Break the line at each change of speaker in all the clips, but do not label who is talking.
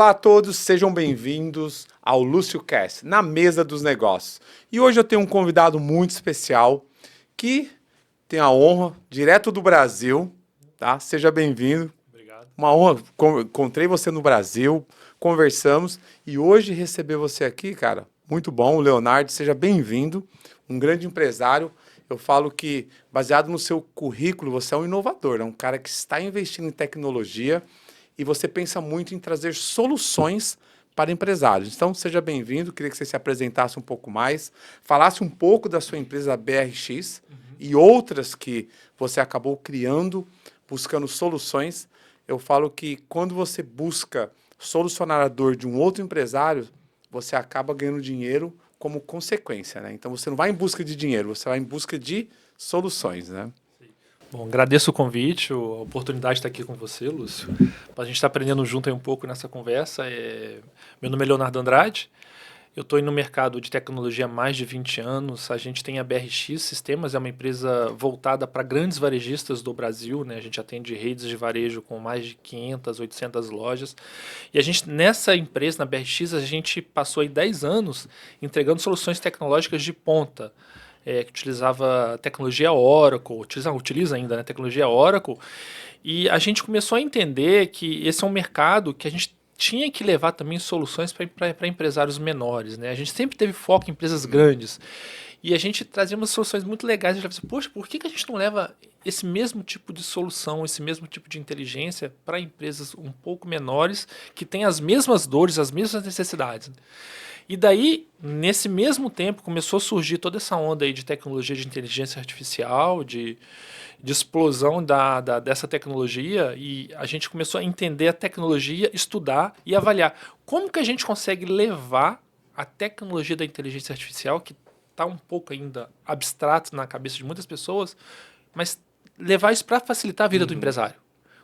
Olá a todos, sejam bem-vindos ao LúcioCast, na mesa dos negócios. E hoje eu tenho um convidado muito especial que tem a honra, direto do Brasil, tá? Seja bem-vindo.
Obrigado.
Uma honra, encontrei você no Brasil, conversamos e hoje receber você aqui, cara, muito bom. O Leonardo, seja bem-vindo, um grande empresário. Eu falo que, baseado no seu currículo, você é um inovador, é um cara que está investindo em tecnologia e você pensa muito em trazer soluções para empresários. Então, seja bem-vindo, queria que você se apresentasse um pouco mais, falasse um pouco da sua empresa BRX e outras que você acabou criando, buscando soluções. Eu falo que quando você busca solucionar a dor de um outro empresário, você acaba ganhando dinheiro como consequência, né? Então, você não vai em busca de dinheiro, você vai em busca de soluções, né?
Bom, agradeço o convite, a oportunidade de estar aqui com você, Lúcio. A gente está aprendendo junto aí um pouco nessa conversa. Meu nome é Leonardo Andrade, eu estou no mercado de tecnologia há mais de 20 anos. A gente tem a BRX Sistemas, é uma empresa voltada para grandes varejistas do Brasil, né? A gente atende redes de varejo com mais de 500, 800 lojas. E a gente, nessa empresa, na BRX, a gente passou aí 10 anos entregando soluções tecnológicas de ponta. Que utilizava tecnologia Oracle, utiliza ainda, né, tecnologia Oracle, e a gente começou a entender que esse é um mercado que a gente tinha que levar também soluções para empresários menores, né? A gente sempre teve foco em empresas grandes, e a gente trazia umas soluções muito legais. A gente falava assim, poxa, por que a gente não leva esse mesmo tipo de solução, esse mesmo tipo de inteligência para empresas um pouco menores, que têm as mesmas dores, as mesmas necessidades? E daí, nesse mesmo tempo, começou a surgir toda essa onda aí de tecnologia de inteligência artificial, de explosão dessa tecnologia, e a gente começou a entender a tecnologia, estudar e avaliar como que a gente consegue levar a tecnologia da inteligência artificial, que está um pouco ainda abstrato na cabeça de muitas pessoas, mas levar isso para facilitar a vida do empresário.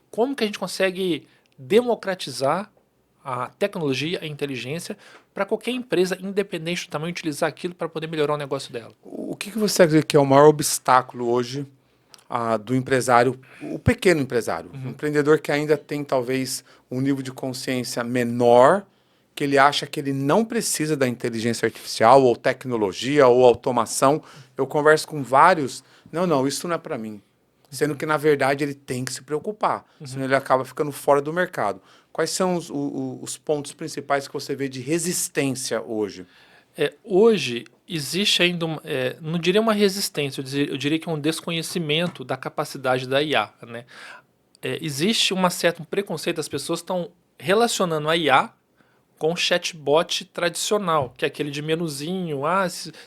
Como que a gente consegue democratizar a tecnologia, a inteligência, para qualquer empresa, independente do tamanho, utilizar aquilo para poder melhorar o negócio dela.
O que você acredita que é o maior obstáculo hoje do empresário, o pequeno empresário, o empreendedor que ainda tem talvez um nível de consciência menor, que ele acha que ele não precisa da inteligência artificial ou tecnologia ou automação? Eu converso com vários, não, isso não é para mim. Sendo que, na verdade, ele tem que se preocupar, senão ele acaba ficando fora do mercado. Quais são os pontos principais que você vê de resistência hoje?
Hoje existe ainda, não diria uma resistência, eu diria que é um desconhecimento da capacidade da IA. Né? Existe um preconceito, as pessoas estão relacionando a IA com o chatbot tradicional, que é aquele de menuzinho,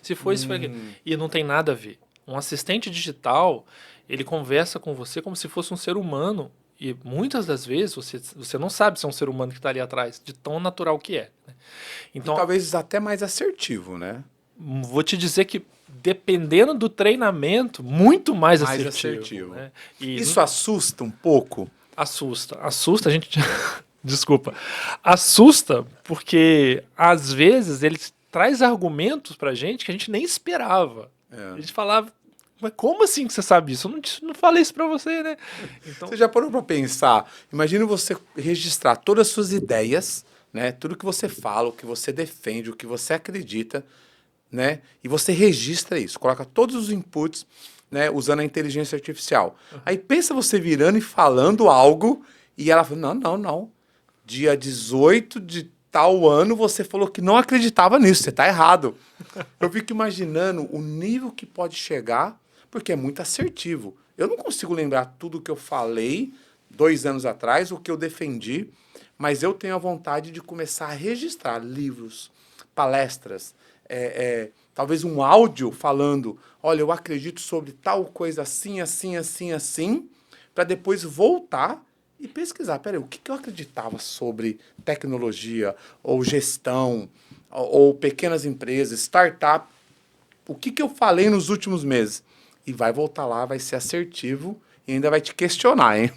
se for isso, foi aquilo. E não tem nada a ver. Um assistente digital, ele conversa com você como se fosse um ser humano, e muitas das vezes você não sabe se é um ser humano que está ali atrás, de tão natural que é. Né?
Então, e talvez até mais assertivo, né?
Vou te dizer que, dependendo do treinamento, muito mais assertivo. Né?
Isso assusta um pouco?
Assusta, a gente... Desculpa. Assusta porque, às vezes, ele traz argumentos pra gente que a gente nem esperava. A gente falava, mas como assim que você sabe isso? Eu não falei isso pra você, né?
Então... Você já parou pra pensar? Imagina você registrar todas as suas ideias, né? Tudo que você fala, o que você defende, o que você acredita, né? E você registra isso, coloca todos os inputs, né? Usando a inteligência artificial. Aí pensa você virando e falando algo e ela fala, não. Dia 18 de tal ano, você falou que não acreditava nisso, você está errado. Eu fico imaginando o nível que pode chegar, porque é muito assertivo. Eu não consigo lembrar tudo que eu falei 2 anos atrás, o que eu defendi, mas eu tenho a vontade de começar a registrar livros, palestras, talvez um áudio falando, olha, eu acredito sobre tal coisa assim, para depois voltar e pesquisar, peraí, o que eu acreditava sobre tecnologia, ou gestão, ou pequenas empresas, startup, o que eu falei nos últimos meses? E vai voltar lá, vai ser assertivo e ainda vai te questionar, hein?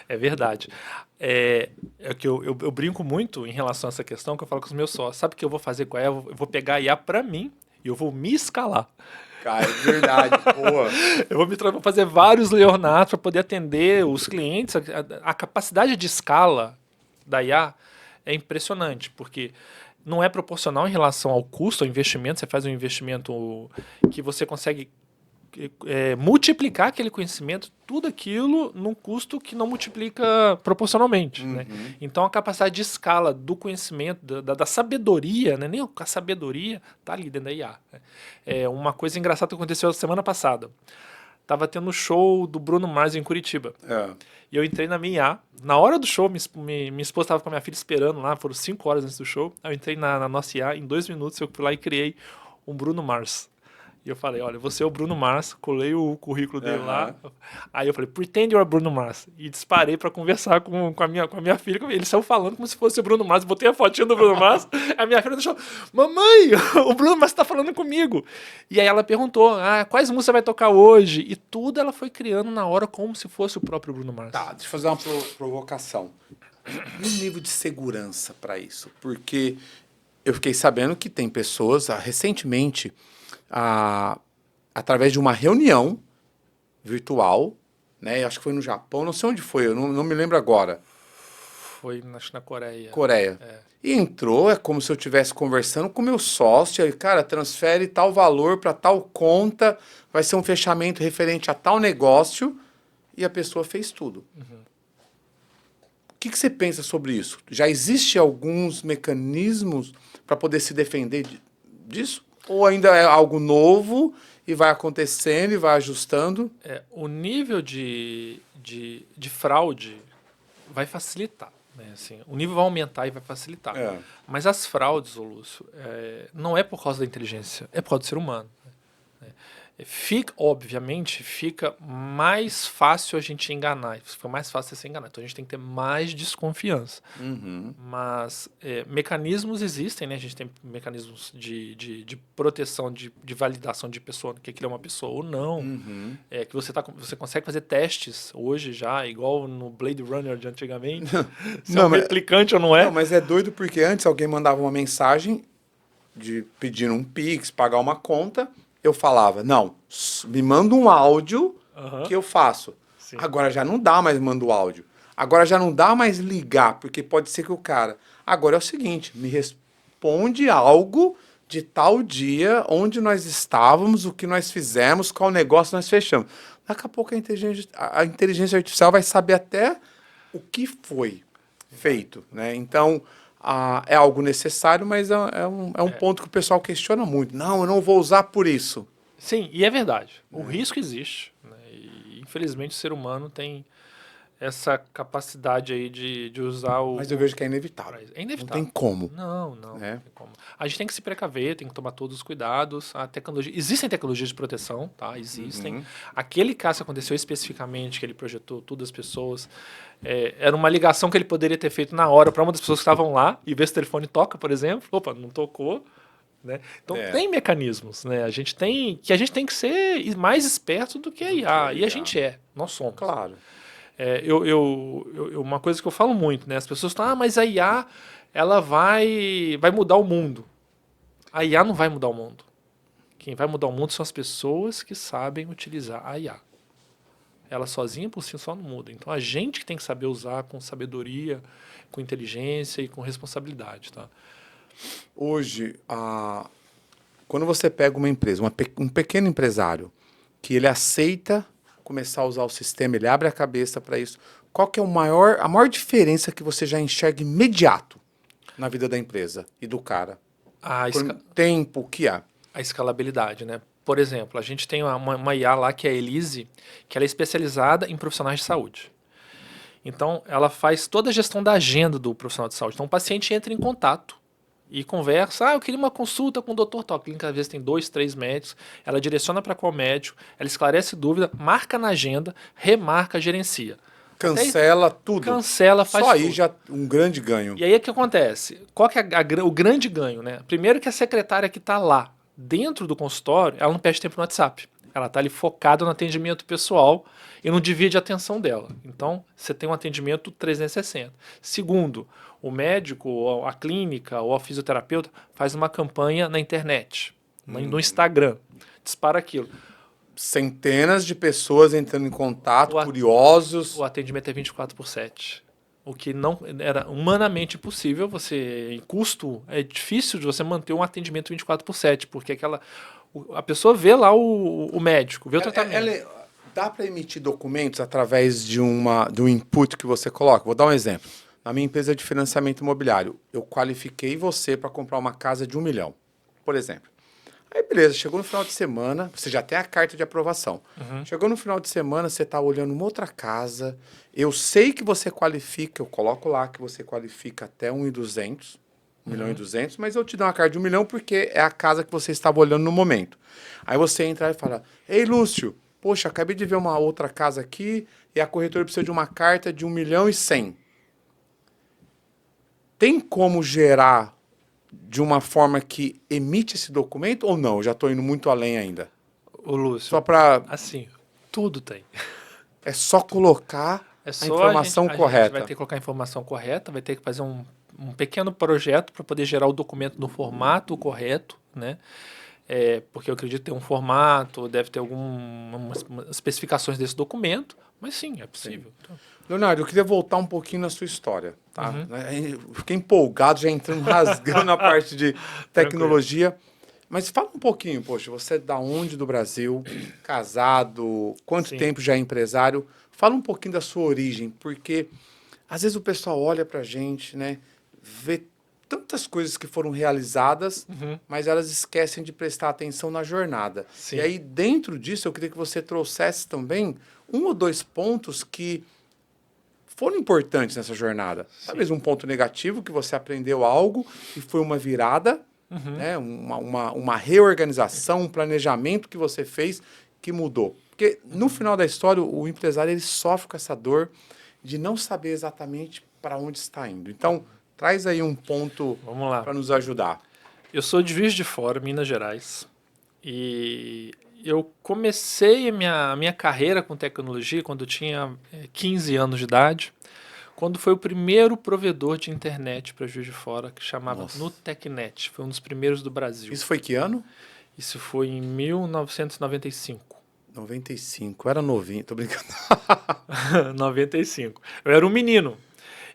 É verdade. É que eu brinco muito em relação a essa questão, que eu falo com os meus sócios, sabe o que eu vou fazer com a IA? Eu vou pegar a IA para mim e eu vou me escalar.
Cara, é verdade, boa.
Eu vou fazer vários Leonardo para poder atender os clientes. A capacidade de escala da IA é impressionante, porque não é proporcional em relação ao custo, ao investimento. Você faz um investimento que você consegue multiplicar aquele conhecimento, tudo aquilo, num custo que não multiplica proporcionalmente. Né? Então, a capacidade de escala do conhecimento, da sabedoria, né? Nem a sabedoria está ali dentro da IA. Né? É uma coisa engraçada que aconteceu semana passada. Tava tendo o show do Bruno Mars em Curitiba. E eu entrei na minha IA. Na hora do show, minha esposa estava com a minha filha esperando lá, foram 5 horas antes do show. Aí eu entrei na nossa IA, em 2 minutos eu fui lá e criei um Bruno Mars. E eu falei, olha, você é o Bruno Mars, colei o currículo dele lá. Aí eu falei, pretend you're Bruno Mars. E disparei pra conversar com a minha filha. Ele saiu falando como se fosse o Bruno Mars. Botei a fotinha do Bruno Mars. A minha filha deixou, mamãe, o Bruno Mars tá falando comigo. E aí ela perguntou, quais músicas você vai tocar hoje? E tudo ela foi criando na hora como se fosse o próprio Bruno Mars.
Tá, deixa eu fazer uma provocação. E o nível de segurança para isso? Porque eu fiquei sabendo que tem pessoas, recentemente, através de uma reunião virtual, né? Acho que foi no Japão, não sei onde foi, eu não me lembro agora.
Foi, acho, na Coreia.
Coreia. E entrou, é como se eu estivesse conversando com o meu sócio, ele, cara, transfere tal valor para tal conta, vai ser um fechamento referente a tal negócio, e a pessoa fez tudo. O que você pensa sobre isso? Já existe alguns mecanismos para poder se defender disso? Ou ainda é algo novo e vai acontecendo e vai ajustando?
O nível de fraude vai facilitar. Né? Assim, o nível vai aumentar e vai facilitar. Mas as fraudes, Lúcio, não é por causa da inteligência, é por causa do ser humano. Obviamente, fica mais fácil a gente enganar, fica mais fácil você se enganar. Então a gente tem que ter mais desconfiança. Mas mecanismos existem, né? A gente tem mecanismos de proteção, de validação de pessoa, que aquilo é uma pessoa ou não. Que você consegue fazer testes hoje já, igual no Blade Runner de antigamente. Se é um replicante ou não é.
Não, mas é doido porque antes alguém mandava uma mensagem pedindo um Pix, pagar uma conta. Eu falava, não, me manda um áudio que eu faço.
Sim.
Agora já não dá mais mandar o áudio. Agora já não dá mais ligar, porque pode ser que o cara... Agora é o seguinte, me responde algo de tal dia, onde nós estávamos, o que nós fizemos, qual negócio nós fechamos. Daqui a pouco a inteligência artificial vai saber até o que foi feito. Né? Então... é algo necessário, mas é um ponto que o pessoal questiona muito. Não, eu não vou usar por isso.
Sim, e é verdade. O risco existe. Né? E, infelizmente, o ser humano tem essa capacidade aí de usar o...
Mas eu vejo que é inevitável.
É inevitável.
Não tem como.
Não tem como. A gente tem que se precaver, tem que tomar todos os cuidados. Existem tecnologias de proteção, tá? Existem. Aquele caso que aconteceu especificamente, que ele projetou todas as pessoas, era uma ligação que ele poderia ter feito na hora para uma das pessoas que estavam lá e ver se o telefone toca, por exemplo. Opa, não tocou. Né? Então tem mecanismos, né? A gente tem que ser mais esperto do que a IA. E a gente nós somos.
Claro.
Uma coisa que eu falo muito, né? As pessoas falam, mas a IA ela vai mudar o mundo. A IA não vai mudar o mundo. Quem vai mudar o mundo são as pessoas que sabem utilizar a IA. Ela sozinha por si só não muda. Então a gente que tem que saber usar com sabedoria, com inteligência e com responsabilidade, tá?
Hoje, quando você pega uma empresa, um pequeno empresário, que ele aceita começar a usar o sistema, ele abre a cabeça para isso, qual que é a maior diferença que você já enxerga imediato na vida da empresa e do cara? Tempo que há.
A escalabilidade, né? Por exemplo, a gente tem uma IA lá que é a Elise, que ela é especializada em profissionais de saúde. Então, ela faz toda a gestão da agenda do profissional de saúde. Então, o paciente entra em contato e conversa, eu queria uma consulta com o Dr. Tó. A clínica às vezes tem 2, 3 médicos, ela direciona para qual médico, ela esclarece dúvida, marca na agenda, remarca, gerencia.
Cancela tudo.
Cancela, faz
Só
tudo.
aí já um grande ganho.
E aí o que acontece? Qual que é o grande ganho? Né? Primeiro que a secretária que está lá, dentro do consultório, ela não perde tempo no WhatsApp. Ela está ali focada no atendimento pessoal e não divide a atenção dela. Então, você tem um atendimento 360. Segundo, o médico, ou a clínica, ou a fisioterapeuta faz uma campanha na internet, no Instagram. Dispara aquilo.
Centenas de pessoas entrando em contato, curiosos.
O atendimento é 24/7. o que não era humanamente impossível. Em custo, é difícil de você manter um atendimento 24/7, porque a pessoa vê lá o médico, vê o tratamento.
Dá para emitir documentos através de um input que você coloca? Vou dar um exemplo. Na minha empresa de financiamento imobiliário, eu qualifiquei você para comprar uma casa de 1 milhão, por exemplo. Aí, beleza, chegou no final de semana, você já tem a carta de aprovação. Chegou no final de semana, você está olhando uma outra casa. Eu sei que você qualifica, eu coloco lá que você qualifica até 1.200, 1.200.000, mas eu te dou uma carta de 1 milhão porque é a casa que você estava olhando no momento. Aí você entra e fala: Ei, Lúcio, poxa, acabei de ver uma outra casa aqui e a corretora precisa de uma carta de 1.100.000. Tem como gerar de uma forma que emite esse documento ou não? Eu já estou indo muito além ainda.
Ô, Lúcio,
Só para...
assim, tudo tem.
É só colocar
É
a
só
informação
a gente
correta.
vai ter que colocar a informação correta, vai ter que fazer um pequeno projeto para poder gerar o documento no formato correto, né? Porque eu acredito ter um formato, deve ter algumas especificações desse documento, mas sim, é possível. Então,
Leonardo, eu queria voltar um pouquinho na sua história, tá? Eu fiquei empolgado, já entrando, rasgando na parte de tecnologia. Mas fala um pouquinho, poxa, você é da onde do Brasil, casado, quanto
Sim.
tempo já é empresário? Fala um pouquinho da sua origem, porque às vezes o pessoal olha pra gente, né, vê tantas coisas que foram realizadas, mas elas esquecem de prestar atenção na jornada.
Sim.
E aí, dentro disso, eu queria que você trouxesse também 1 ou 2 pontos que foram importantes nessa jornada. Talvez um ponto negativo, que você aprendeu algo e foi uma virada, né? uma reorganização, um planejamento que você fez que mudou. Porque no final da história, o empresário ele sofre com essa dor de não saber exatamente para onde está indo. Então, traz aí um ponto
Vamos lá.
para nos ajudar.
Eu sou de Juiz de Fora, Minas Gerais, e eu comecei a minha carreira com tecnologia quando eu tinha 15 anos de idade, quando foi o primeiro provedor de internet para Juiz de Fora, que chamava Nutecnet. Foi um dos primeiros do Brasil.
Isso foi que ano?
Isso foi em 1995.
95. Era novinho, tô brincando.
95. Eu era um menino.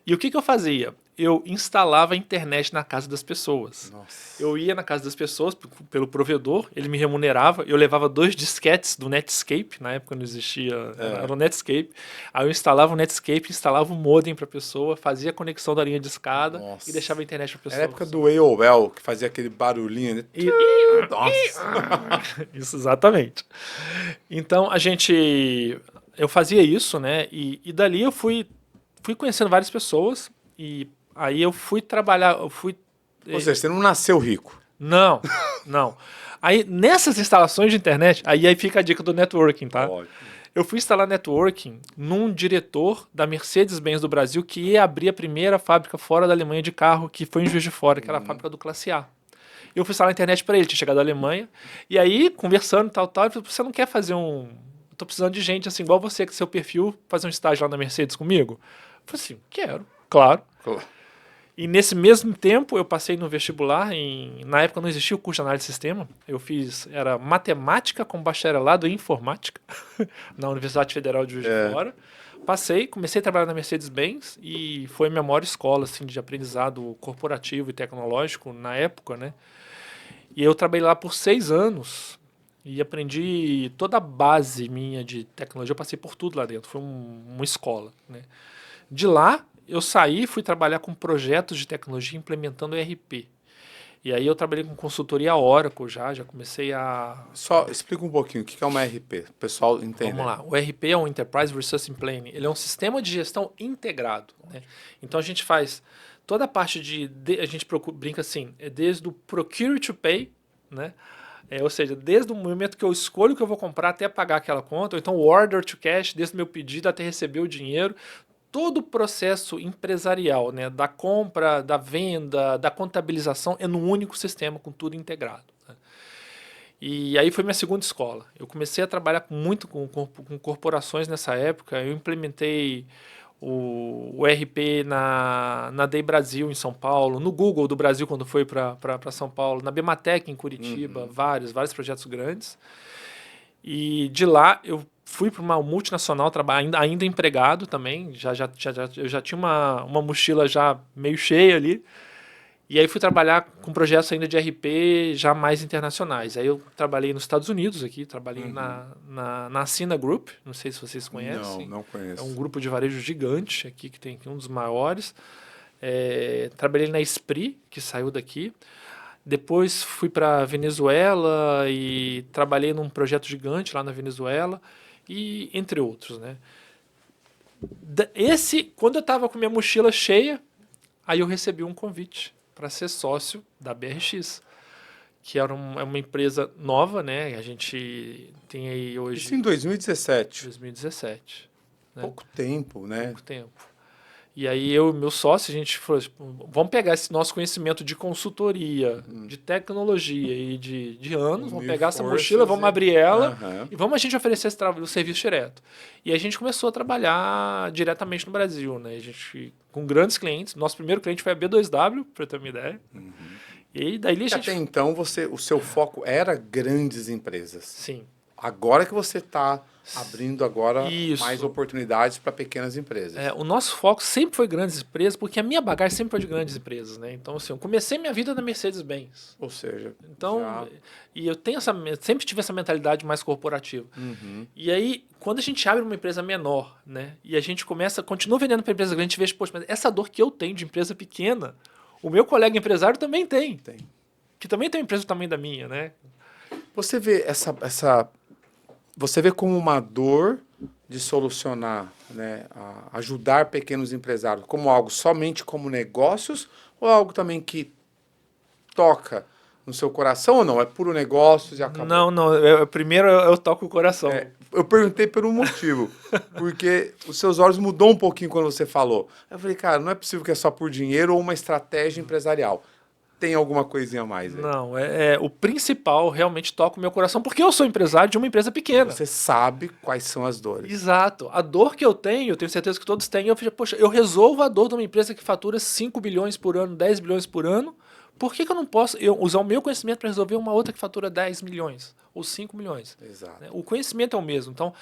E o que eu fazia? Eu instalava a internet na casa das pessoas.
Nossa.
Eu ia na casa das pessoas pelo provedor, ele me remunerava, eu levava 2 disquetes do Netscape, na época não existia, era o Netscape. Aí eu instalava o Netscape, instalava o modem para a pessoa, fazia a conexão da linha de escada e deixava a internet para a pessoa.
Era a época do AOL, que fazia aquele barulhinho. Né?
Nossa! Isso, exatamente. Então, eu fazia isso, né? E dali eu fui conhecendo várias pessoas e aí eu fui trabalhar,
Ou seja, você não nasceu rico.
Não, não. Aí, nessas instalações de internet, aí fica a dica do networking, tá?
Ótimo.
Eu fui instalar networking num diretor da Mercedes-Benz do Brasil que ia abrir a primeira fábrica fora da Alemanha de carro, que foi em Juiz de Fora, que era a fábrica do Classe A. Eu fui instalar a internet para ele, tinha chegado da Alemanha, e aí, conversando tal, ele falou: você não quer fazer Eu tô precisando de gente assim, igual você, que seu perfil, fazer um estágio lá na Mercedes comigo? Eu falei assim: quero, claro. E nesse mesmo tempo eu passei no vestibular, na época não existia o curso de análise de sistema, era matemática com bacharelado em informática, na Universidade Federal de Juiz de Fora. Passei, comecei a trabalhar na Mercedes-Benz e foi a minha maior escola assim, de aprendizado corporativo e tecnológico na época, né? E eu trabalhei lá por 6 anos e aprendi toda a base minha de tecnologia, eu passei por tudo lá dentro, foi uma escola, né? De lá, eu saí e fui trabalhar com projetos de tecnologia implementando ERP. E aí eu trabalhei com consultoria Oracle já comecei a...
Só explica um pouquinho o que é uma ERP, o pessoal entender.
Vamos lá, o ERP é um Enterprise Resource Planning, ele é um sistema de gestão integrado, né? Então a gente faz toda a parte a gente brinca assim, desde o Procure to Pay, né? Ou seja, desde o momento que eu escolho o que eu vou comprar até pagar aquela conta, ou então o Order to Cash, desde o meu pedido até receber o dinheiro, todo o processo empresarial, né, da compra, da venda, da contabilização, é num único sistema, com tudo integrado, né? E aí foi minha segunda escola. Eu comecei a trabalhar muito com corporações nessa época. Eu implementei o ERP na Day Brasil, em São Paulo, no Google do Brasil, quando foi para São Paulo, na Bematec, em Curitiba, vários projetos grandes. E de lá eu fui para uma multinacional, ainda empregado também, eu já tinha uma mochila já meio cheia ali. E aí fui trabalhar com projetos ainda de RP já mais internacionais. Aí eu trabalhei nos Estados Unidos aqui, trabalhei na Ascina Group, não sei se vocês conhecem.
Não conheço.
É um grupo de varejo gigante aqui, que tem um dos maiores. Trabalhei na Esprit, que saiu daqui. Depois fui para Venezuela e trabalhei num projeto gigante lá na Venezuela, e entre outros, né? Quando eu estava com minha mochila cheia, aí eu recebi um convite para ser sócio da BRX, que é uma empresa nova, né? A gente tem aí hoje...
Isso em 2017.
2017. Né?
Pouco tempo, né?
Pouco tempo. E aí eu e meu sócio, a gente falou, tipo, vamos pegar esse nosso conhecimento de consultoria, de tecnologia e de anos, vamos pegar essa mochila, vamos abrir ela e vamos a gente oferecer o serviço direto. E a gente começou a trabalhar diretamente no Brasil, né? A gente, com grandes clientes. Nosso primeiro cliente foi a B2W, para ter uma ideia. E daí a gente...
Até então, o seu foco era grandes empresas.
Sim.
Agora que você está abrindo mais oportunidades para pequenas empresas.
O nosso foco sempre foi grandes empresas, porque a minha bagagem sempre foi de grandes empresas, né? Então, assim, eu comecei minha vida na Mercedes-Benz.
Ou seja,
então, e eu tenho sempre tive essa mentalidade mais corporativa. E aí, quando a gente abre uma empresa menor, né? E a gente continua vendendo para empresa grande, a gente vê, poxa, mas essa dor que eu tenho de empresa pequena, o meu colega empresário também tem. Que também tem uma empresa do tamanho da minha, né?
Você vê Você vê como uma dor de solucionar, né, ajudar pequenos empresários, como algo somente como negócios, ou algo também que toca no seu coração, ou não? É puro negócios e acabou?
Não. Primeiro eu toco o coração.
Eu perguntei por um motivo, porque os seus olhos mudou um pouquinho quando você falou. Eu falei, cara, não é possível que é só por dinheiro ou uma estratégia empresarial. Tem alguma coisinha a mais aí?
Não, o principal realmente toca o meu coração, porque eu sou empresário de uma empresa pequena.
Você sabe quais são as dores.
Exato. A dor que eu tenho certeza que todos têm. Eu resolvo a dor de uma empresa que fatura 5 bilhões por ano, 10 bilhões por ano. Por que eu não posso usar o meu conhecimento para resolver uma outra que fatura 10 milhões ou 5 milhões?
Exato.
O conhecimento é o mesmo. Então,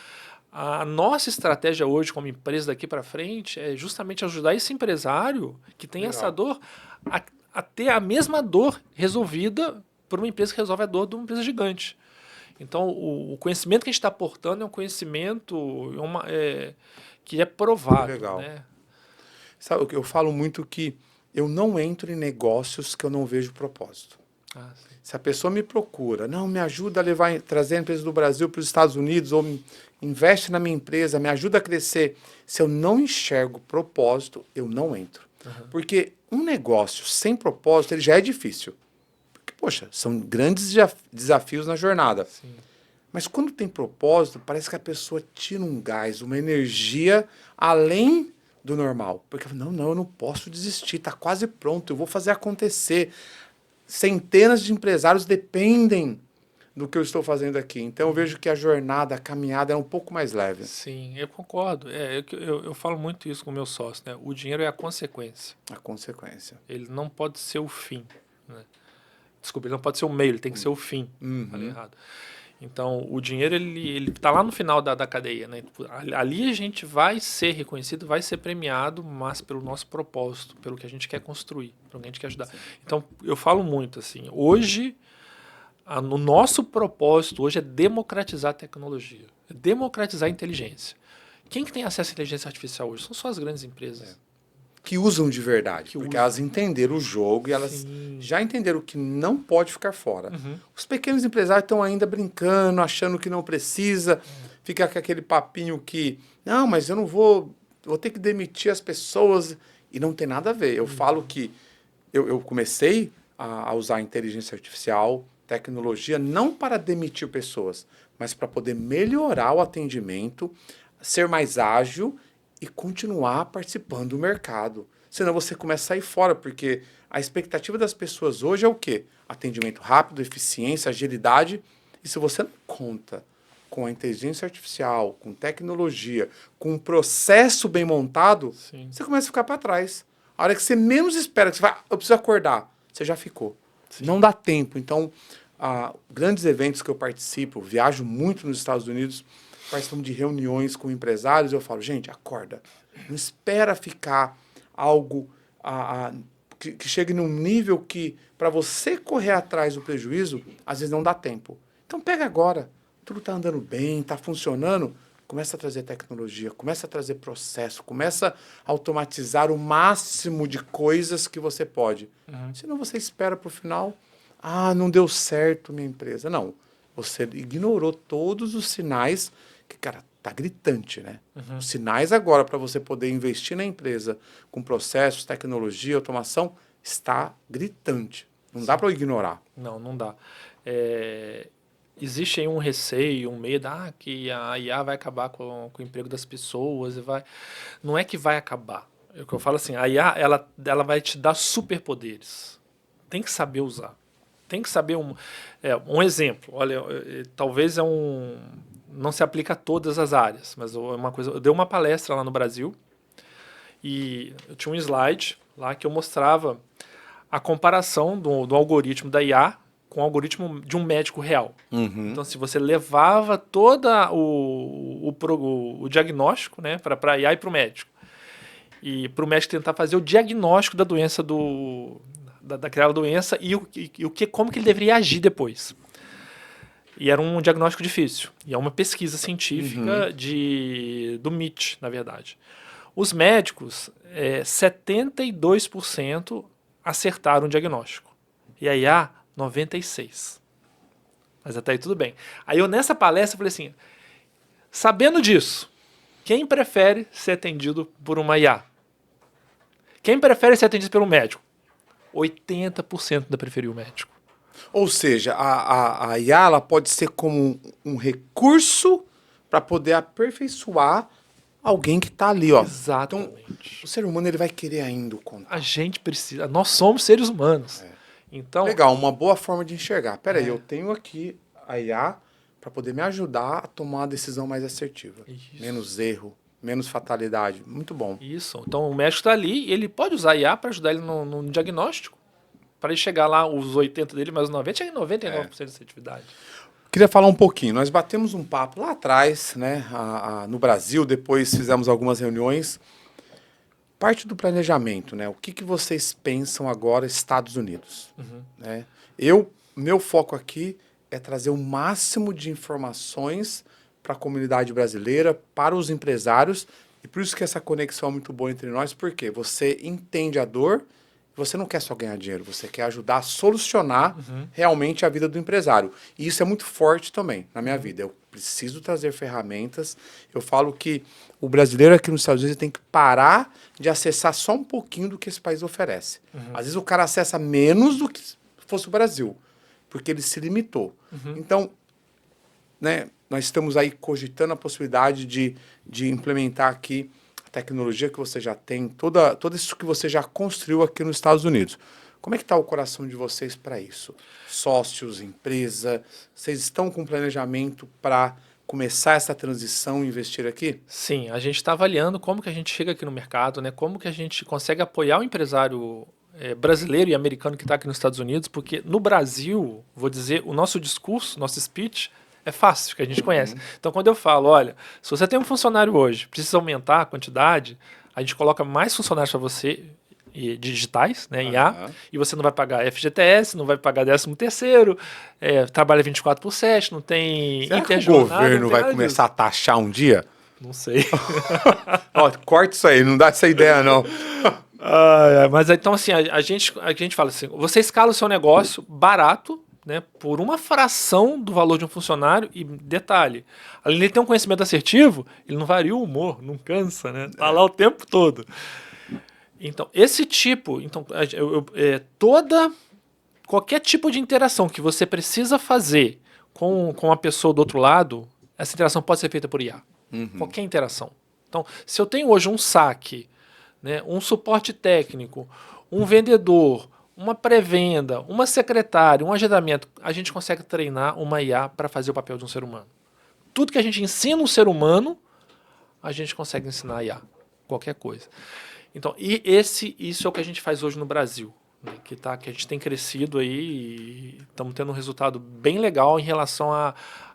a nossa estratégia hoje como empresa daqui para frente é justamente ajudar esse empresário que tem essa dor a ter a mesma dor resolvida por uma empresa que resolve a dor de uma empresa gigante. Então, o conhecimento que a gente está aportando é um conhecimento que é provável.
Legal.
Né?
Sabe, eu falo muito que eu não entro em negócios que eu não vejo propósito. Se a pessoa me procura, não, me ajuda a trazer a empresa do Brasil para os Estados Unidos, ou investe na minha empresa, me ajuda a crescer. Se eu não enxergo propósito, eu não entro. Porque um negócio sem propósito, ele já é difícil. Porque, poxa, são grandes desafios na jornada.
Sim.
Mas quando tem propósito, parece que a pessoa tira um gás, uma energia além do normal. Porque, não, eu não posso desistir, está quase pronto, eu vou fazer acontecer. Centenas de empresários dependem do que eu estou fazendo aqui. Então, eu vejo que a jornada, a caminhada é um pouco mais leve.
Sim, eu concordo. Eu falo muito isso com o meu sócio. Né? O dinheiro é a consequência.
A consequência.
Ele não pode ser o fim. Né? Desculpa, ele não pode ser o meio, ele tem que ser o fim. Falei errado. Então, o dinheiro, ele está lá no final da cadeia. Né? Ali a gente vai ser reconhecido, vai ser premiado, mas pelo nosso propósito, pelo que a gente quer construir, pelo que a gente quer ajudar. Sim. Então, eu falo muito assim, hoje, o nosso propósito hoje é democratizar a tecnologia, é democratizar a inteligência. Quem que tem acesso à inteligência artificial hoje? São só as grandes empresas.
Que usam de verdade, porque elas entenderam o jogo e elas já entenderam que não pode ficar fora. Os pequenos empresários estão ainda brincando, achando que não precisa, fica com aquele papinho que, não, mas eu não vou ter que demitir as pessoas, e não tem nada a ver. Eu falo que eu comecei a usar inteligência artificial, tecnologia, não para demitir pessoas, mas para poder melhorar o atendimento, ser mais ágil e continuar participando do mercado. Senão você começa a sair fora, porque a expectativa das pessoas hoje é o quê? Atendimento rápido, eficiência, agilidade. E se você não conta com a inteligência artificial, com tecnologia, com um processo bem montado, você começa a ficar para trás. A hora que você menos espera, que você vai, eu preciso acordar, você já ficou. Não dá tempo. Então, grandes eventos que eu participo, viajo muito nos Estados Unidos, participamos de reuniões com empresários, eu falo, gente, acorda. Não espera ficar algo que chegue num nível que, para você correr atrás do prejuízo, às vezes não dá tempo. Então pega agora. Tudo está andando bem, está funcionando. Começa a trazer tecnologia, começa a trazer processo, começa a automatizar o máximo de coisas que você pode. Senão você espera para o final, não deu certo minha empresa. Não, você ignorou todos os sinais que, cara, tá gritante, né? Os sinais agora para você poder investir na empresa com processos, tecnologia, automação, está gritante. Não dá para ignorar.
Não dá. Existe aí um receio, um medo, que a IA vai acabar com o emprego das pessoas. Não é que vai acabar. É o que eu falo assim, a IA ela vai te dar superpoderes. Tem que saber usar. Tem que saber um exemplo. Olha, talvez não se aplica a todas as áreas, mas eu dei uma palestra lá no Brasil e eu tinha um slide lá que eu mostrava a comparação do algoritmo da IA com o algoritmo de um médico real. Então, se você levava todo o diagnóstico, né, para a IA e para o médico, e para o médico tentar fazer o diagnóstico da doença daquela doença e como que ele deveria agir depois. E era um diagnóstico difícil. E é uma pesquisa científica do MIT, na verdade. Os médicos, 72% acertaram o diagnóstico. E a IA, 96%. Mas até aí tudo bem. Aí eu, nessa palestra, falei assim, sabendo disso, quem prefere ser atendido por uma IA? Quem prefere ser atendido pelo médico? 80% ainda preferiu o médico.
Ou seja, a IA ela pode ser como um recurso para poder aperfeiçoar alguém que está ali, ó.
Exatamente.
Então, o ser humano ele vai querer ainda o contato.
A gente precisa. Nós somos seres humanos. Então,
legal, uma boa forma de enxergar. Peraí, eu tenho aqui a IA para poder me ajudar a tomar uma decisão mais assertiva.
Isso.
Menos erro, menos fatalidade. Muito bom.
Isso. Então, o médico está ali e ele pode usar a IA para ajudar ele no diagnóstico. Para ele chegar lá, os 80 dele, mais os 90, chega em 99% de assertividade.
Queria falar um pouquinho. Nós batemos um papo lá atrás, né, no Brasil, depois fizemos algumas reuniões. Parte do planejamento, né? O que vocês pensam agora, Estados Unidos? Né? Meu foco aqui é trazer o máximo de informações para a comunidade brasileira, para os empresários, e por isso que essa conexão é muito boa entre nós, porque você entende a dor, você não quer só ganhar dinheiro, você quer ajudar a solucionar realmente a vida do empresário. E isso é muito forte também na minha vida. Eu preciso trazer ferramentas. Eu falo que o brasileiro aqui nos Estados Unidos tem que parar de acessar só um pouquinho do que esse país oferece. Às vezes o cara acessa menos do que fosse o Brasil, porque ele se limitou. Então, né, nós estamos aí cogitando a possibilidade de implementar aqui tecnologia que você já tem, tudo isso que você já construiu aqui nos Estados Unidos. Como é que está o coração de vocês para isso? Sócios, empresa, vocês estão com planejamento para começar essa transição e investir aqui?
Sim, a gente está avaliando como que a gente chega aqui no mercado, né? Como que a gente consegue apoiar o empresário brasileiro e americano que está aqui nos Estados Unidos, porque no Brasil, vou dizer, o nosso discurso, nosso speech é fácil, que a gente conhece. Então, quando eu falo, olha, se você tem um funcionário hoje, precisa aumentar a quantidade, a gente coloca mais funcionários para você, digitais, né, em IA, e você não vai pagar FGTS, não vai pagar 13º, trabalha 24/7, não tem
interjornada. O governo vai começar a taxar um dia?
Não sei.
Ó, corta isso aí, não dá essa ideia, não.
Mas então, assim, a gente fala assim, você escala o seu negócio barato, né, por uma fração do valor de um funcionário, e detalhe, além de ter um conhecimento assertivo, ele não varia o humor, não cansa, né? Tá lá o tempo todo. Então, qualquer tipo de interação que você precisa fazer com a pessoa do outro lado, essa interação pode ser feita por IA. Qualquer interação. Então, se eu tenho hoje um saque, né, um suporte técnico, um vendedor, uma pré-venda, uma secretária, um agendamento, a gente consegue treinar uma IA para fazer o papel de um ser humano. Tudo que a gente ensina um ser humano, a gente consegue ensinar a IA. Qualquer coisa. Então, isso é o que a gente faz hoje no Brasil, né, que a gente tem crescido aí e estamos tendo um resultado bem legal em relação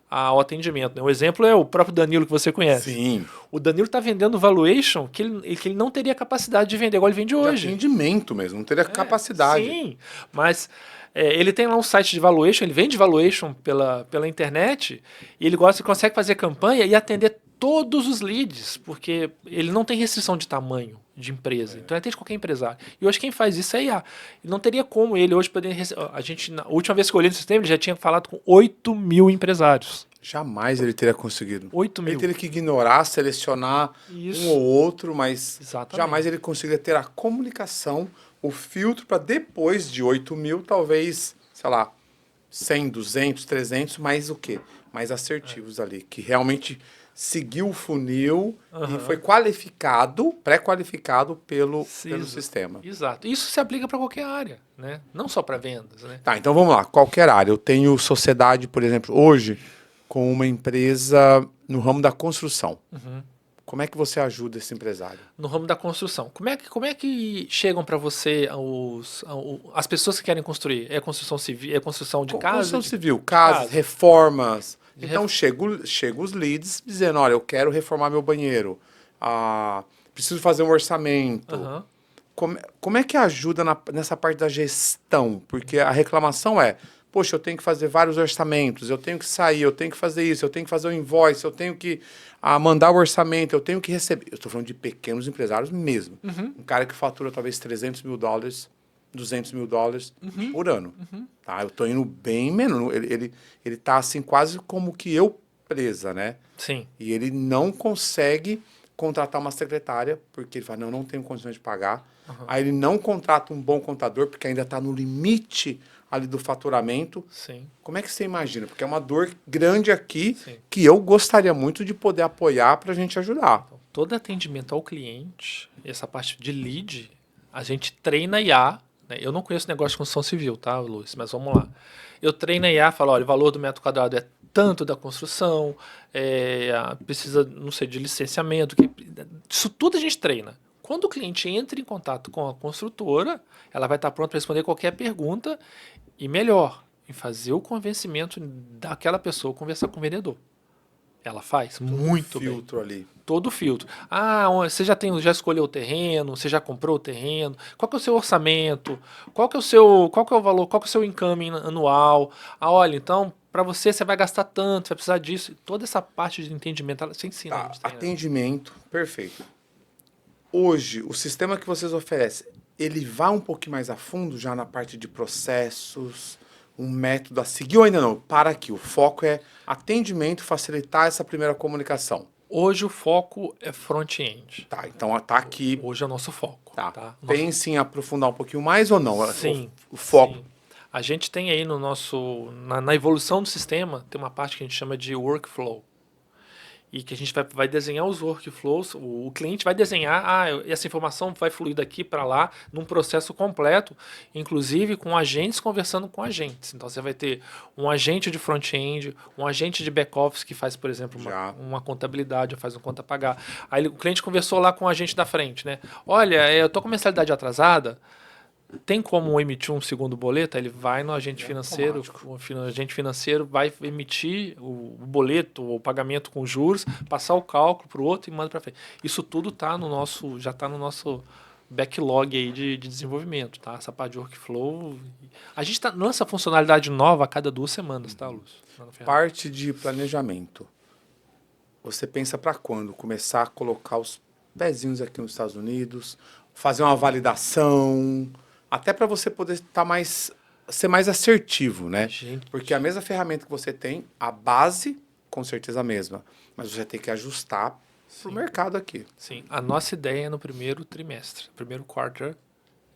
ao atendimento, né? O exemplo é o próprio Danilo que você conhece.
Sim.
O Danilo está vendendo valuation que ele não teria capacidade de vender, igual ele vende
De
hoje.
atendimento mesmo, não teria capacidade.
Sim, mas ele tem lá um site de valuation, ele vende valuation pela internet e ele consegue fazer campanha e atender todos os leads, porque ele não tem restrição de tamanho de empresa, então ele atende qualquer empresário. E hoje quem faz isso é a IA. E não teria como ele hoje poder... A última vez que eu olhei no sistema, ele já tinha falado com 8 mil empresários.
Jamais ele teria conseguido.
8 mil.
Ele teria que ignorar, selecionar
Isso.
um ou outro, mas
Exatamente.
jamais ele conseguiria ter a comunicação, o filtro para depois de 8 mil, talvez, sei lá, 100, 200, 300, mais o quê? Mais assertivos ali, que realmente seguiu o funil e foi qualificado, pré-qualificado pelo sistema.
Exato. Isso se aplica para qualquer área, né? Não só para vendas, né?
Tá, então vamos lá. Qualquer área. Eu tenho sociedade, por exemplo, hoje, com uma empresa no ramo da construção. Como é que você ajuda esse empresário?
No ramo da construção. Como é que chegam para você as pessoas que querem construir? É construção civil? É construção de casa?
Construção civil, casas, reformas. Então chega os leads dizendo, olha, eu quero reformar meu banheiro. Preciso fazer um orçamento. Como é que ajuda nessa parte da gestão? Porque a reclamação é, poxa, eu tenho que fazer vários orçamentos, eu tenho que sair, eu tenho que fazer isso, eu tenho que fazer o invoice, eu tenho que mandar o orçamento, eu tenho que receber. Eu estou falando de pequenos empresários mesmo. Um cara que fatura talvez $300 mil, $200 mil por ano. Tá? Eu estou indo bem menos. Ele tá assim quase como que eu presa, né?
Sim.
E ele não consegue contratar uma secretária, porque ele fala, não tenho condições de pagar. Aí ele não contrata um bom contador, porque ainda está no limite ali do faturamento.
Sim.
Como é que você imagina? Porque é uma dor grande aqui,
Sim.
que eu gostaria muito de poder apoiar para a gente ajudar.
Então, todo atendimento ao cliente, essa parte de lead, a gente treina IA. Né? Eu não conheço negócio de construção civil, tá, Luiz? Mas vamos lá. Eu treino a IA, falo, olha, o valor do metro quadrado é tanto da construção, precisa, não sei, de licenciamento. Isso tudo a gente treina. Quando o cliente entra em contato com a construtora, ela vai estar pronta para responder qualquer pergunta e, melhor, em fazer o convencimento daquela pessoa conversar com o vendedor. Ela faz muito bem.
Filtro ali.
Todo filtro. Você já escolheu o terreno, você já comprou o terreno, qual que é o seu orçamento, qual que é o valor, qual que é o seu income anual. Olha, então, para você vai gastar tanto, vai precisar disso. Toda essa parte de entendimento, ela se ensina.
Tá, atendimento, perfeito. Hoje, o sistema que vocês oferecem, ele vai um pouquinho mais a fundo já na parte de processos, um método a seguir ou ainda não? Para aqui, o foco é atendimento, facilitar essa primeira comunicação.
Hoje o foco é front-end.
Tá, então tá aqui.
Hoje é o nosso foco.
Tá. Pense em aprofundar um pouquinho mais ou não?
Sim.
O foco.
Sim. A gente tem aí na evolução do sistema, tem uma parte que a gente chama de workflow. E que a gente vai desenhar os workflows, o cliente vai desenhar, essa informação vai fluir daqui para lá, num processo completo, inclusive com agentes conversando com agentes. Então você vai ter um agente de front-end, um agente de back-office que faz, por exemplo, uma contabilidade, ou faz um conta a pagar. Aí o cliente conversou lá com o agente da frente, né? Olha, eu estou com mensalidade atrasada, tem como emitir um segundo boleto? Ele vai no agente financeiro, o agente financeiro vai emitir o boleto, o pagamento com juros, passar o cálculo para o outro e manda para frente. Isso tudo já está no nosso backlog aí de desenvolvimento, tá? Essa parte de workflow. A gente lança funcionalidade nova a cada 2 semanas, tá, Lúcio?
Parte de planejamento. Você pensa para quando? Começar a colocar os pezinhos aqui nos Estados Unidos, fazer uma validação, até para você poder ser mais assertivo, né? Porque a mesma ferramenta que você tem, a base, com certeza a mesma. Mas você tem que ajustar para o mercado aqui.
Sim, a nossa ideia é no primeiro trimestre, primeiro quarter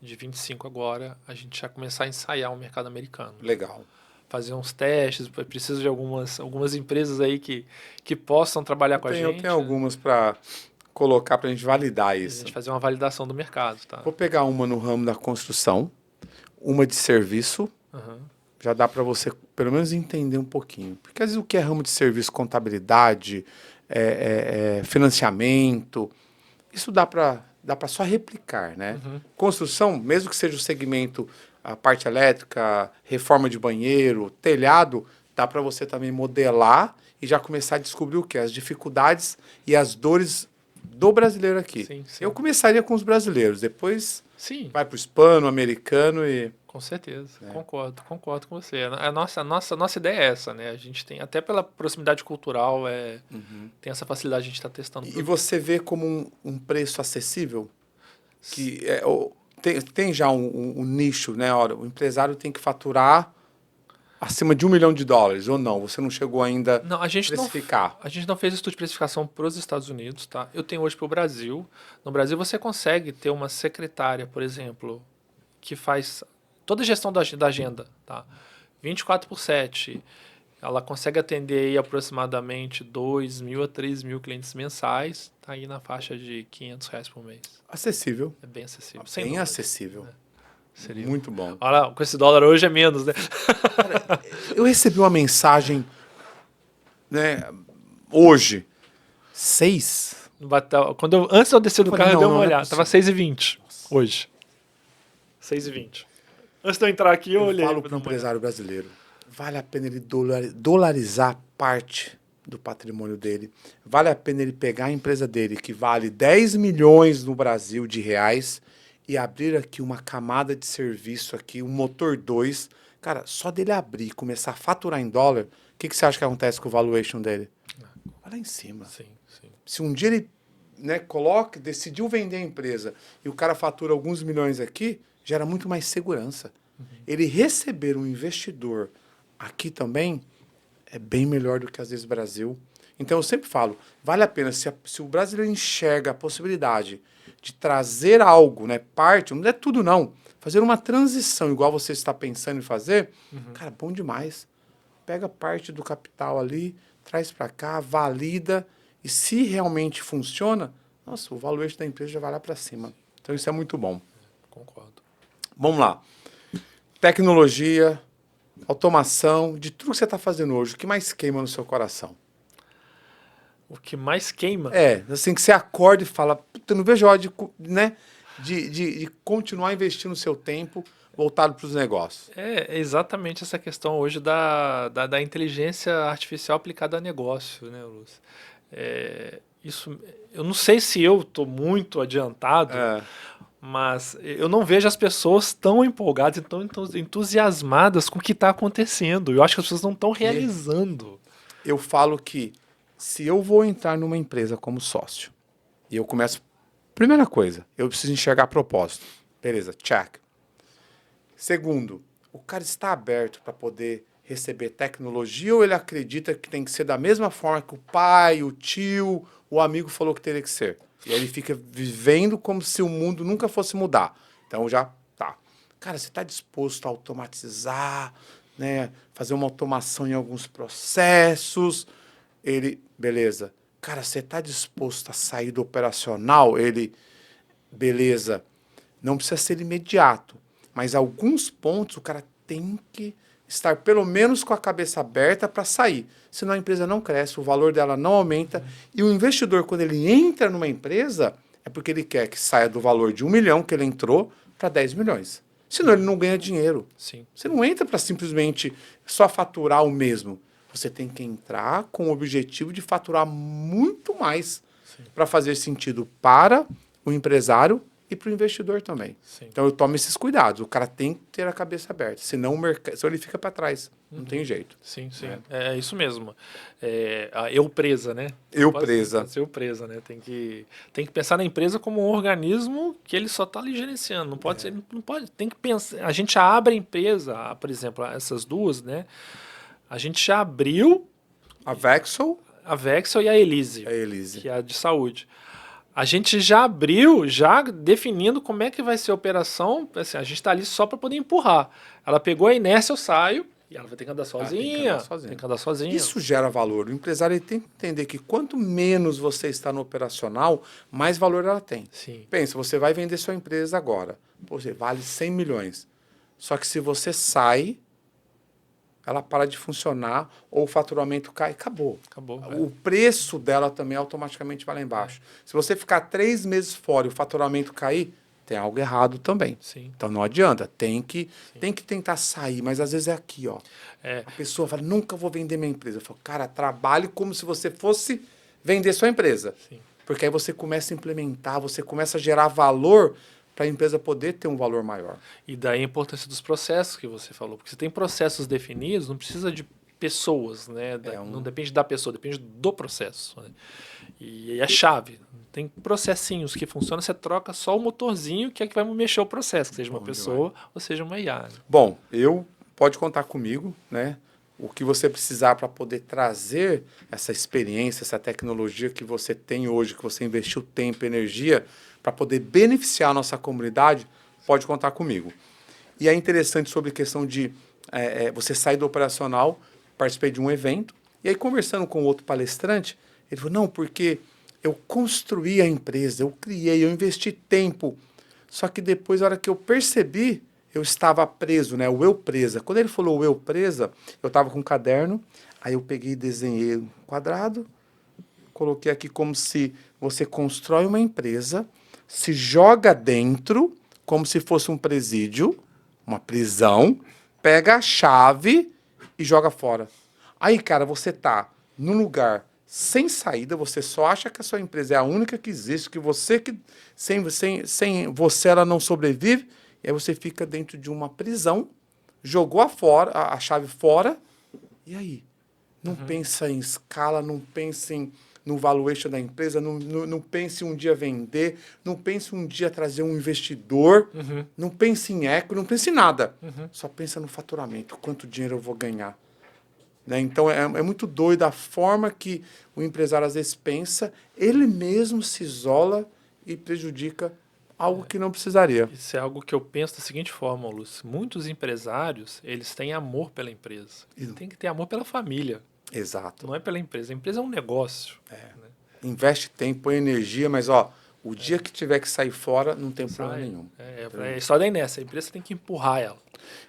de 25 agora, a gente já começar a ensaiar o mercado americano.
Legal.
Fazer uns testes, preciso de algumas empresas aí que possam trabalhar com a gente.
Eu tenho algumas para colocar para a gente validar isso.
A gente fazer uma validação do mercado, tá?
Vou pegar uma no ramo da construção, uma de serviço, já dá para você pelo menos entender um pouquinho. Porque às vezes o que é ramo de serviço, contabilidade, financiamento, isso dá para só replicar, né? Construção, mesmo que seja o segmento, a parte elétrica, reforma de banheiro, telhado, dá para você também modelar e já começar a descobrir o quê? As dificuldades e as dores do brasileiro aqui.
Sim, sim.
Eu começaria com os brasileiros, depois
Sim,
vai para o hispano, americano e...
com certeza. Concordo com você. A nossa ideia é essa, né? A gente tem, até pela proximidade cultural, tem essa facilidade de a gente estar testando
E
produto.
você vê como um preço acessível? Que tem já um nicho, né? Ora, o empresário tem que faturar acima de $1 milhão ou não? Você não chegou ainda
Não,
a precificar?
a gente não fez estudo de precificação para os Estados Unidos, tá? Eu tenho hoje para o Brasil. No Brasil você consegue ter uma secretária, por exemplo, que faz toda a gestão da agenda, tá? 24/7. Ela consegue atender aí aproximadamente 2.000 a 3.000 clientes mensais, tá aí na faixa de R$ 500 por mês.
Acessível.
É bem acessível. Sem
Bem
dúvida.
acessível.
Seria.
Muito bom.
Olha lá, com esse dólar hoje é menos, né?
Eu recebi uma mensagem, né, hoje, 6.
Antes de eu descer do
Falei,
carro, eu dei
não,
uma
não é
olhada. Tava 6,20 hoje. 6,20. Antes de eu entrar aqui, eu olhei.
Falo para o empresário brasileiro, vale a pena ele dolarizar parte do patrimônio dele, vale a pena ele pegar a empresa dele, que vale 10 milhões no Brasil de reais, e abrir aqui uma camada de serviço aqui, um motor 2. Cara, só dele abrir e começar a faturar em dólar, o que você acha que acontece com o valuation dele? Vai lá em cima.
Sim, sim.
Se um dia ele, né, decidiu vender a empresa e o cara fatura alguns milhões aqui, gera muito mais segurança. Ele receber um investidor aqui também é bem melhor do que às vezes o Brasil. Então eu sempre falo, vale a pena, se o brasileiro enxerga a possibilidade de trazer algo, né, parte, não é tudo não, fazer uma transição igual você está pensando em fazer, cara, bom demais. Pega parte do capital ali, traz para cá, valida, e se realmente funciona, nossa, o valuation da empresa já vai lá para cima. Então isso é muito bom.
Concordo.
Vamos lá. Tecnologia, automação, de tudo que você está fazendo hoje, o que mais queima no seu coração?
O que mais queima?
Assim que você acorda e fala, puta, eu não vejo a hora né, de continuar investindo o seu tempo voltado para os negócios.
É exatamente essa questão hoje da inteligência artificial aplicada a negócio, né, Lúcio? Isso, eu não sei se eu estou muito adiantado, mas eu não vejo as pessoas tão empolgadas e tão entusiasmadas com o que está acontecendo. Eu acho que as pessoas não estão realizando.
Eu falo que se eu vou entrar numa empresa como sócio e eu começo... Primeira coisa, eu preciso enxergar propósito. Beleza, check. Segundo, o cara está aberto para poder receber tecnologia ou ele acredita que tem que ser da mesma forma que o pai, o tio, o amigo falou que teria que ser? E aí ele fica vivendo como se o mundo nunca fosse mudar. Então já tá. Cara, você está disposto a automatizar, né? Fazer uma automação em alguns processos? Ele, beleza. Cara, você está disposto a sair do operacional? Ele, beleza. Não precisa ser imediato, mas alguns pontos o cara tem que estar pelo menos com a cabeça aberta para sair. Senão a empresa não cresce, o valor dela não aumenta. E o investidor, quando ele entra numa empresa, é porque ele quer que saia do valor de 1 milhão que ele entrou para 10 milhões. Senão ele não ganha dinheiro.
Sim.
Você não entra para simplesmente só faturar o mesmo. Você tem que entrar com o objetivo de faturar muito mais para fazer sentido para o empresário e para o investidor também.
Sim.
Então eu tomo esses cuidados. O cara tem que ter a cabeça aberta, senão ele fica para trás. Não tem jeito.
Sim, sim. É isso mesmo. A eu presa, né?
Eu presa.
Pode ser eu presa, né? Tem que pensar na empresa como um organismo que ele só está ali gerenciando. Não pode ser, não pode. Tem que pensar. A gente já abre a empresa, por exemplo, essas duas, né? A gente já abriu
A Vexel,
a Vexel e a Elise,
Elise.
que é a de saúde. A gente já abriu, já definindo como é que vai ser a operação. Assim, a gente está ali só para poder empurrar. Ela pegou a inércia, eu saio, e ela vai ter que andar sozinha. Tem que andar sozinha.
Isso gera valor. O empresário ele tem que entender que quanto menos você está no operacional, mais valor ela tem.
Sim.
Pensa, você vai vender sua empresa agora. Você vale 100 milhões. Só que se você sai, ela para de funcionar ou o faturamento cai, acabou. O preço dela também automaticamente vai lá embaixo. Se você ficar 3 meses fora e o faturamento cair, tem algo errado também.
Sim.
Então não adianta, tem que tentar sair, mas às vezes é aqui, ó. A pessoa fala, nunca vou vender minha empresa. Eu falo, cara, trabalhe como se você fosse vender sua empresa.
Sim.
Porque aí você começa a implementar, você começa a gerar valor para a empresa poder ter um valor maior.
E daí a importância dos processos que você falou. Porque você tem processos definidos, não precisa de pessoas, né? Não depende da pessoa, depende do processo. Né? E é chave. Tem processinhos que funcionam, você troca só o motorzinho que é que vai mexer o processo, que seja uma pessoa ou seja uma IA. Né?
Bom, pode contar comigo, né? O que você precisar para poder trazer essa experiência, essa tecnologia que você tem hoje, que você investiu tempo e energia para poder beneficiar a nossa comunidade, pode contar comigo. E é interessante sobre a questão de você sair do operacional, participei de um evento, e aí conversando com outro palestrante, ele falou, não, porque eu construí a empresa, eu criei, eu investi tempo, só que depois, na hora que eu percebi, eu estava preso, né? O eu presa. Quando ele falou o eu presa, eu estava com um caderno, aí eu peguei e desenhei um quadrado, coloquei aqui como se você constrói uma empresa, se joga dentro, como se fosse um presídio, uma prisão, pega a chave e joga fora. Aí, cara, você tá num lugar sem saída, você só acha que a sua empresa é a única que existe, que sem você ela não sobrevive, e aí você fica dentro de uma prisão, jogou a chave fora, e aí? Não pensa em escala, não pensa no valuation da empresa, não pense um dia vender, não pense um dia trazer um investidor, não pense em equity, não pense em nada. Só pensa no faturamento, quanto dinheiro eu vou ganhar. Né? Então, é muito doido a forma que o empresário às vezes pensa, ele mesmo se isola e prejudica algo que não precisaria.
Isso é algo que eu penso da seguinte forma, Lúcio. Muitos empresários, eles têm amor pela empresa. Tem que ter amor pela família.
Exato.
Não é pela empresa. A empresa é um negócio. Né?
Investe tempo, põe energia, mas o dia que tiver que sair fora, não tem problema nenhum.
Só daí nessa. A empresa tem que empurrar ela.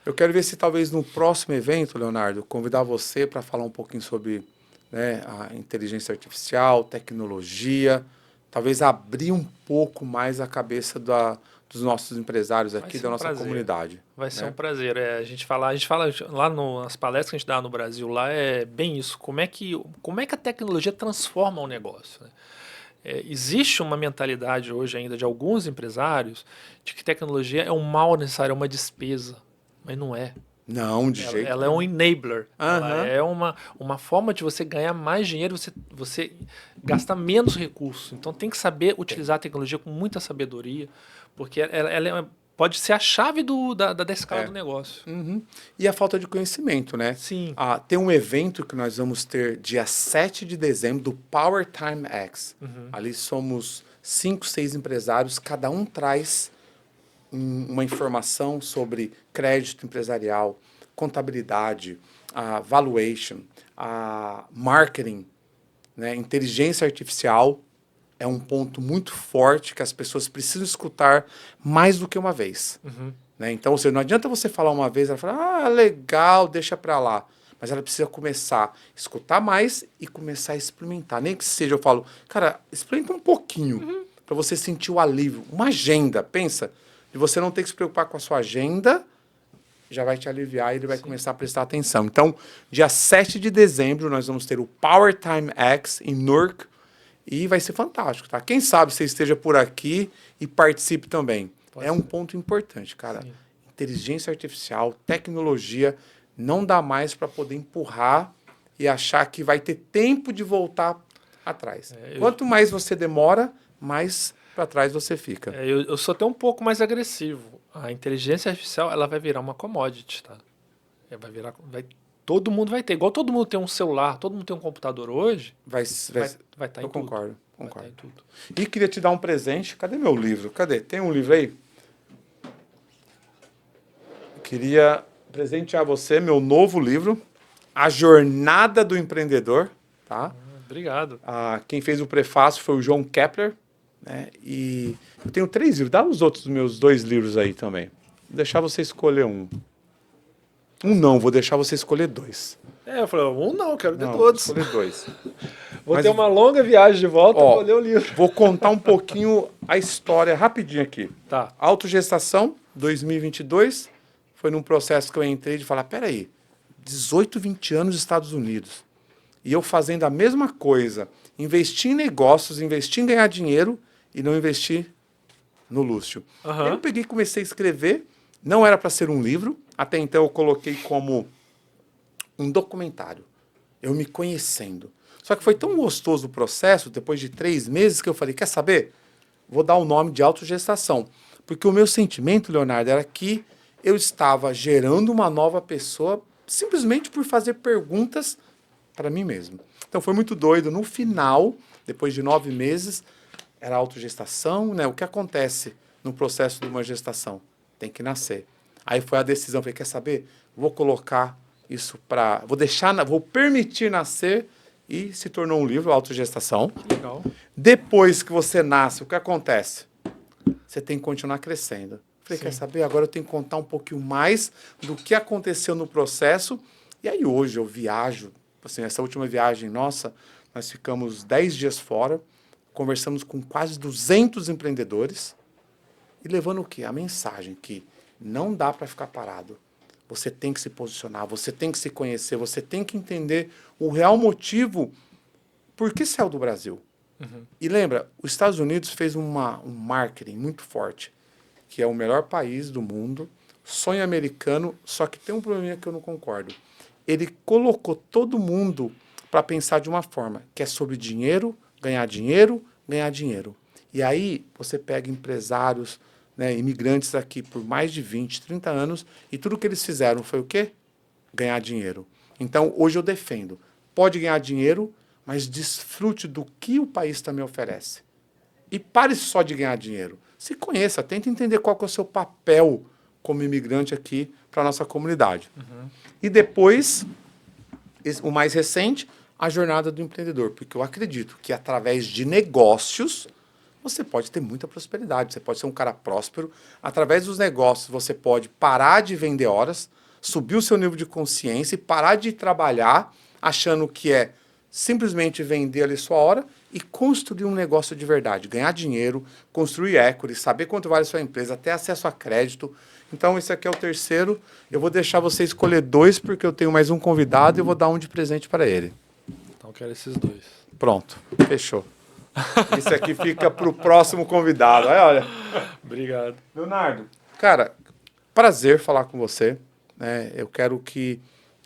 Eu quero ver se talvez no próximo evento, Leonardo, convidar você para falar um pouquinho sobre a inteligência artificial, tecnologia, talvez abrir um pouco mais a cabeça dos nossos empresários aqui, da nossa comunidade.
Vai ser um prazer. A gente fala lá nas palestras que a gente dá no Brasil, lá é bem isso. Como é que a tecnologia transforma o negócio? Né? Existe uma mentalidade hoje ainda de alguns empresários de que tecnologia é um mal necessário, é uma despesa. Mas não é.
Não, de jeito
Ela é um enabler. Ela
Aham.
é uma forma de você ganhar mais dinheiro, você gastar menos recursos. Então tem que saber utilizar a tecnologia com muita sabedoria, porque ela pode ser a chave da escala do negócio.
Uhum. E a falta de conhecimento, né?
Sim.
Tem um evento que nós vamos ter dia 7 de dezembro do Power Time X. Ali somos 5, 6 empresários, cada um traz uma informação sobre crédito empresarial, contabilidade, valuation, marketing, né? Inteligência artificial é um ponto muito forte que as pessoas precisam escutar mais do que uma vez. Né? Então, ou seja, não adianta você falar uma vez, ela fala, legal, deixa pra lá. Mas ela precisa começar a escutar mais e começar a experimentar. Nem que seja, eu falo, cara, experimenta um pouquinho para você sentir o alívio. Uma agenda, pensa, de você não ter que se preocupar com a sua agenda, já vai te aliviar e ele vai começar a prestar atenção. Então, dia 7 de dezembro, nós vamos ter o Power Time X em Newark e vai ser fantástico, tá? Quem sabe você esteja por aqui e participe também. Um ponto importante, cara. Sim. Inteligência artificial, tecnologia, não dá mais para poder empurrar e achar que vai ter tempo de voltar atrás. Quanto mais você demora, mais para trás você fica.
Eu sou até um pouco mais agressivo. A inteligência artificial ela vai virar uma commodity, tá? Todo mundo vai ter. Igual todo mundo tem um celular, todo mundo tem um computador hoje. Vai estar em tudo.
Eu concordo.
Vai estar em tudo.
E queria te dar um presente. Cadê meu livro? Cadê? Tem um livro aí? Eu queria presentear você meu novo livro, A Jornada do Empreendedor. Tá?
Obrigado.
Quem fez o prefácio foi o João Kepler. Né? E eu tenho 3 livros. Dá os outros meus 2 livros aí também. Vou deixar você escolher um. Não, vou deixar você escolher 2.
Eu falei, não, quero de todos.
Vou escolher 2.
Vou
Mas-
ter uma longa viagem de volta
Ó,
para ler o livro.
Vou contar um pouquinho a história rapidinho aqui.
Tá.
Autogestação, 2022, foi num processo que eu entrei de falar, peraí, 18, 20 anos nos Estados Unidos, e eu fazendo a mesma coisa, investir em negócios, investir em ganhar dinheiro e não investir no luxo.
Aham.
E aí eu peguei e comecei a escrever, não era para ser um livro, até então eu coloquei como um documentário, eu me conhecendo. Só que foi tão gostoso o processo, depois de 3 meses, que eu falei, quer saber? Vou dar o nome de autogestação. Porque o meu sentimento, Leonardo, era que eu estava gerando uma nova pessoa simplesmente por fazer perguntas para mim mesmo. Então foi muito doido. No final, depois de 9 meses, era autogestação, né? O que acontece no processo de uma gestação? Tem que nascer. Aí foi a decisão, falei, quer saber? Vou colocar isso para... Vou permitir nascer e se tornou um livro, Autogestação.
Legal.
Depois que você nasce, o que acontece? Você tem que continuar crescendo. Falei,
Sim.
quer saber? Agora eu tenho que contar um pouquinho mais do que aconteceu no processo. E aí hoje eu viajo, assim, essa última viagem nossa, nós ficamos 10 dias fora, conversamos com quase 200 empreendedores e levando o quê? A mensagem que não dá para ficar parado. Você tem que se posicionar, você tem que se conhecer, você tem que entender o real motivo por que saiu do Brasil. E lembra, os Estados Unidos fez um marketing muito forte, que é o melhor país do mundo, sonho americano, só que tem um probleminha que eu não concordo. Ele colocou todo mundo para pensar de uma forma, que é sobre dinheiro, ganhar dinheiro, ganhar dinheiro. E aí você pega empresários, né, imigrantes aqui por mais de 20, 30 anos, e tudo que eles fizeram foi o quê? Ganhar dinheiro. Então, hoje eu defendo, pode ganhar dinheiro, mas desfrute do que o país também oferece. E pare só de ganhar dinheiro. Se conheça, tente entender qual que é o seu papel como imigrante aqui para a nossa comunidade. E depois, o mais recente, a jornada do empreendedor. Porque eu acredito que através de negócios, você pode ter muita prosperidade. Você pode ser um cara próspero. Através dos negócios, você pode parar de vender horas, subir o seu nível de consciência e parar de trabalhar achando que é simplesmente vender ali sua hora e construir um negócio de verdade, ganhar dinheiro, construir equity, saber quanto vale a sua empresa, ter acesso a crédito. Então, esse aqui é o terceiro. Eu vou deixar você escolher 2, porque eu tenho mais um convidado e eu vou dar um de presente para ele.
Então eu quero esses 2.
Pronto, fechou. Esse aqui fica para o próximo convidado. Aí, olha.
Obrigado.
Leonardo, cara, prazer falar com você. Né? Eu quero que,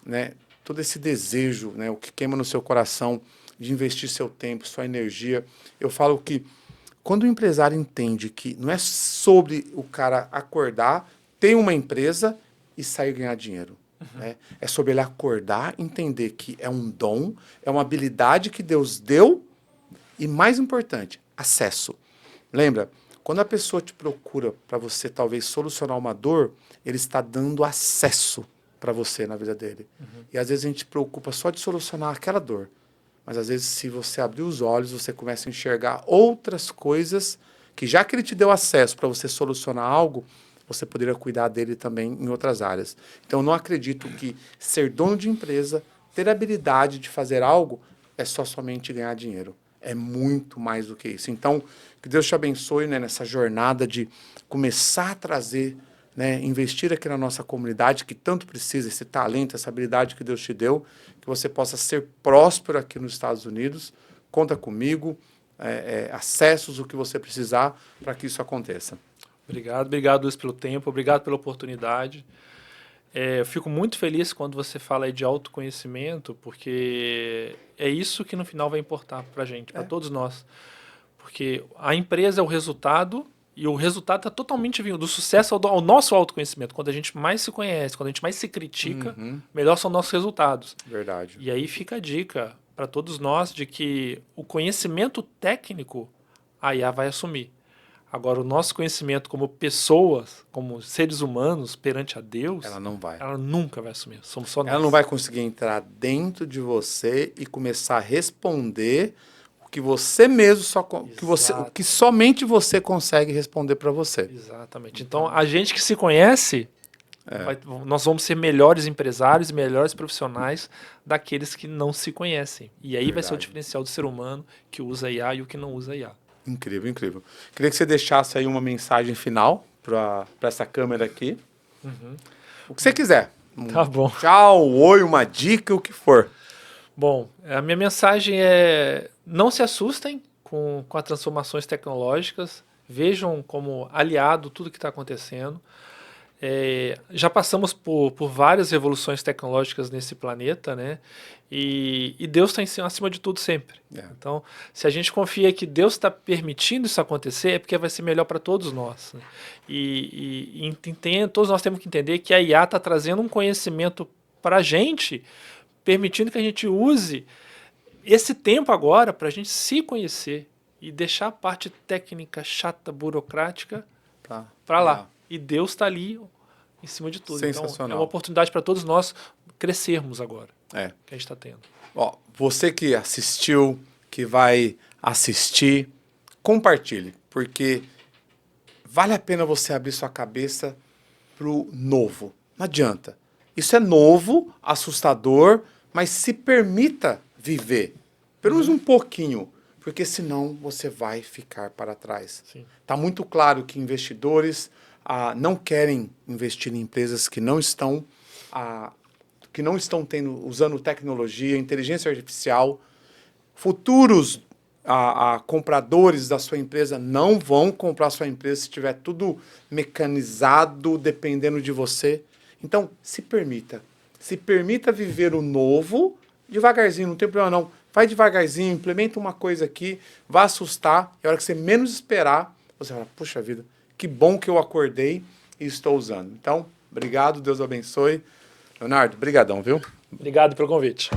né, todo esse desejo, né, o que queima no seu coração de investir seu tempo, sua energia. Eu falo que quando o empresário entende que não é sobre o cara acordar, ter uma empresa e sair ganhar dinheiro. Né? É sobre ele acordar, entender que é um dom, é uma habilidade que Deus deu e, mais importante, acesso. Lembra, quando a pessoa te procura para você talvez solucionar uma dor, ele está dando acesso para você na vida dele. E às vezes a gente se preocupa só de solucionar aquela dor. Mas às vezes, se você abrir os olhos, você começa a enxergar outras coisas que, já que ele te deu acesso para você solucionar algo, você poderia cuidar dele também em outras áreas. Então, eu não acredito que ser dono de empresa, ter a habilidade de fazer algo, é só somente ganhar dinheiro. É muito mais do que isso. Então, que Deus te abençoe, né, nessa jornada de começar a trazer, né, investir aqui na nossa comunidade, que tanto precisa, esse talento, essa habilidade que Deus te deu, que você possa ser próspero aqui nos Estados Unidos. Conta comigo, acessos, o que você precisar para que isso aconteça.
Obrigado, Luiz, pelo tempo, obrigado pela oportunidade. Eu fico muito feliz quando você fala aí de autoconhecimento, porque é isso que no final vai importar para a gente, para todos nós. Porque a empresa é o resultado, e o resultado está totalmente vindo do sucesso ao nosso autoconhecimento. Quando a gente mais se conhece, quando a gente mais se critica, melhor são nossos resultados.
Verdade.
E aí fica a dica para todos nós de que o conhecimento técnico a IA vai assumir. Agora, o nosso conhecimento como pessoas, como seres humanos perante a Deus,
Ela não vai.
ela nunca vai assumir. Somos só nós.
Ela não vai conseguir entrar dentro de você e começar a responder o que você mesmo o que somente você consegue responder para você.
Exatamente. Então, a gente que se conhece Nós vamos ser melhores empresários, melhores profissionais daqueles que não se conhecem. E aí vai ser o diferencial do ser humano que usa IA e o que não usa IA.
Incrível, incrível. Queria que você deixasse aí uma mensagem final para essa câmera aqui. O que você quiser.
Tá bom.
Tchau, oi, uma dica, o que for.
Bom, a minha mensagem é: não se assustem com as transformações tecnológicas, vejam como aliado tudo que está acontecendo. Já passamos por várias revoluções tecnológicas nesse planeta, né? E Deus está acima de tudo sempre. Então, se a gente confia que Deus está permitindo isso acontecer, é porque vai ser melhor para todos nós. Né? Todos nós temos que entender que a IA está trazendo um conhecimento para a gente, permitindo que a gente use esse tempo agora para a gente se conhecer e deixar a parte técnica, chata, burocrática para lá. E Deus está ali em cima de tudo.
Sensacional.
Então, é uma oportunidade para todos nós crescermos agora. Que a gente está tendo.
Ó, você que assistiu, que vai assistir, compartilhe, porque vale a pena você abrir sua cabeça pro novo. Não adianta. Isso é novo, assustador, mas se permita viver. Pelo menos um pouquinho. Porque senão você vai ficar para trás. Está muito claro que investidores não querem investir em empresas que não estão usando tecnologia, inteligência artificial. Futuros compradores da sua empresa não vão comprar sua empresa se tiver tudo mecanizado, dependendo de você. Então, se permita. Se permita viver o novo devagarzinho, não tem problema não. Vai devagarzinho, implementa uma coisa aqui, vai assustar, e a hora que você menos esperar, você fala, puxa vida, que bom que eu acordei e estou usando. Então, obrigado, Deus abençoe. Leonardo, brigadão, viu?
Obrigado pelo convite.